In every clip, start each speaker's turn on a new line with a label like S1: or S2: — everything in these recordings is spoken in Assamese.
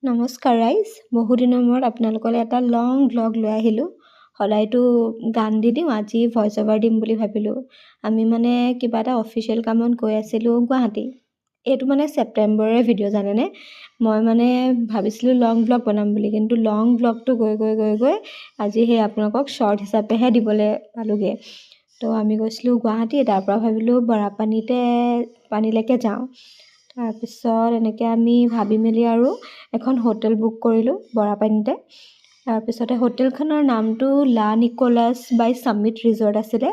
S1: নমস্কাৰ ৰাইজ, বহুদিনৰ মূৰত আপোনালোকলৈ এটা লং ভ্লগ লৈ আহিলোঁ। সদায়তো গান দি দিওঁ, আজি ভইচ অভাৰ দিম বুলি ভাবিলোঁ। আমি মানে কিবা এটা অফিচিয়েল কামত গৈ আছিলোঁ গুৱাহাটী। এইটো মানে ছেপ্টেম্বৰৰে ভিডিঅ' জানেনে। মই মানে ভাবিছিলোঁ লং ভ্লগ বনাম বুলি, কিন্তু লং ভ্লগটো গৈ আজি সেই আপোনালোকক শ্বৰ্ট হিচাপেহে দিবলৈ পালোঁগৈ। তো আমি গৈছিলোঁ গুৱাহাটী, তাৰপৰা ভাবিলোঁ পানীলৈকে যাওঁ। তাৰপিছত এনেকৈ আমি ভাবি মেলি আৰু এখন হোটেল বুক কৰিলোঁ বৰাপানীতে। তাৰপিছতে হোটেলখনৰ নামটো লা নিকোলাছ বাই ছামিট ৰিজৰ্ট আছিলে।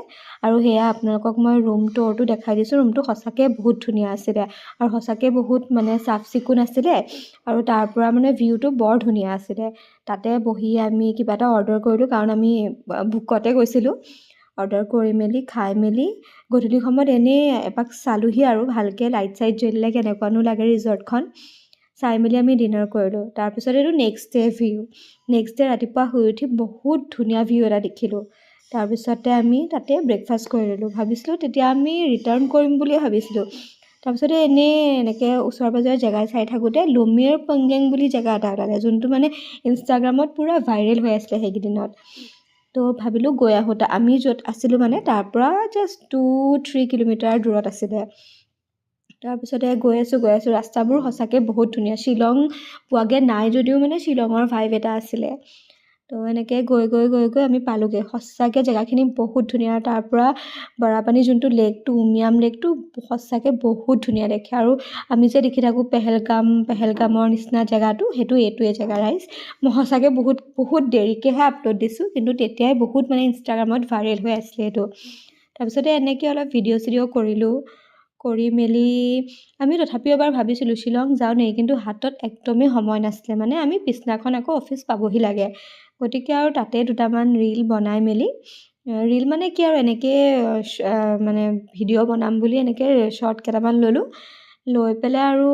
S1: আৰু সেয়া আপোনালোকক মই ৰুম টুৰটো দেখাই দিছোঁ। ৰুমটো সঁচাকৈ বহুত ধুনীয়া আছিলে আৰু সঁচাকৈ বহুত মানে চাফ চিকুণ আছিলে। আৰু তাৰ পৰা মানে ভিউটো বৰ ধুনীয়া আছিলে। তাতে বহি আমি কিবা এটা অৰ্ডাৰ কৰিলোঁ, কাৰণ আমি ভোকতে গৈছিলোঁ। অৰ্ডাৰ কৰি মেলি খাই মেলি গধূলি সময়ত এনেই এপাক চালোঁহি আৰু ভালকৈ লাইট চাইট জ্বলিলে কেনেকুৱানো লাগে ৰিজৰ্টখন চাই মেলি আমি ডিনাৰ কৰিলোঁ। তাৰপিছত এইটো নেক্সট ডে ৰাতিপুৱা শুই উঠি বহুত ধুনীয়া ভিউ এটা দেখিলোঁ। তাৰপিছতে আমি তাতে ব্ৰেকফাষ্ট কৰি ল'লোঁ। ভাবিছিলোঁ তেতিয়া আমি ৰিটাৰ্ণ কৰিম বুলিয়ে ভাবিছিলোঁ। তাৰপিছতে এনেকৈ ওচৰে পাঁজৰে জেগা চাই থাকোঁতে লুমিয়েৰ পংগেং বুলি জেগা এটা ওলালে, যোনটো মানে ইনষ্টাগ্ৰামত পূৰা ভাইৰেল হৈ আছিলে সেইকেইদিনত। তো ভাবিলোঁ গৈ আহোঁ। আমি য'ত আছিলোঁ মানে তাৰ পৰা জাষ্ট 2-3 কিলোমিটাৰ দূৰত আছিলে। তাৰপিছতে গৈ আছোঁ ৰাস্তাবোৰ সঁচাকৈ বহুত ধুনীয়া। শ্বিলং পোৱাগৈ নাই যদিও মানে শ্বিলঙৰ ভাইব এটা আছিলে। তো এনেকৈ গৈ আমি পালোঁগৈ। সঁচাকৈ জেগাখিনি বহুত ধুনীয়া। তাৰ পৰা বৰাপানী যোনটো লেকটো, উমিয়াম লেকটো সঁচাকৈ বহুত ধুনীয়া দেখে। আৰু আমি যে দেখি থাকোঁ পেহেলগামৰ নিচিনা জেগাটো, এইটোৱে জেগা ৰাইজ। মই সঁচাকৈ বহুত দেৰিকৈহে আপলোড দিছোঁ, কিন্তু তেতিয়াই বহুত মানে ইনষ্টাগ্ৰামত ভাইৰেল হৈ আছিলে এইটো। তাৰপিছতে এনেকৈ অলপ ভিডিঅ' চিডিঅ' কৰিলোঁ। কৰি মেলি আমি তথাপিও এবাৰ ভাবিছিলোঁ শ্বিলং যাওঁ নেকি, কিন্তু হাতত একদমেই সময় নাছিলে। মানে আমি পিছদিনাখন আকৌ অফিচ পাবহি লাগে। গতিকে আৰু তাতে দুটামান ৰীল বনাই মেলি, ৰীল মানে কি আৰু এনেকৈ মানে ভিডিঅ' বনাম বুলি এনেকৈ শ্বৰ্ট কেইটামান ল'লোঁ। লৈ পেলাই আৰু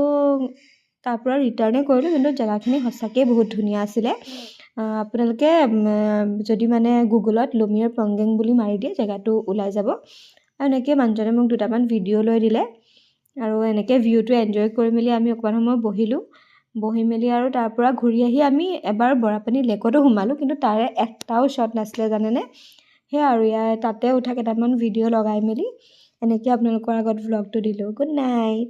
S1: তাৰ পৰা ৰিটাৰ্ণে কৰিলোঁ। কিন্তু জেগাখিনি সঁচাকৈ বহুত ধুনীয়া আছিলে। আপোনালোকে যদি মানে গুগলত লুমিয়েৰ পংগেং বুলি মাৰি দিয়ে জেগাটো ওলাই যাব। আৰু এনেকৈ মানুহজনে মোক দুটামান ভিডিঅ' লৈ দিলে। আৰু এনেকৈ ভিউটো এনজয় কৰি মেলি আমি অকণমান সময় বহি মেলি আৰু তাৰ পৰা ঘূৰি আহি আমি এবাৰ বৰাপানী লেকতো সোমালোঁ, কিন্তু তাৰে এটাও শ্বট নাছিলে জানেনে। সেয়া আৰু তাতে উঠা কেইটামান ভিডিঅ' লগাই মেলি এনেকৈ আপোনালোকৰ আগত ভ্লগটো দিলোঁ। Good night.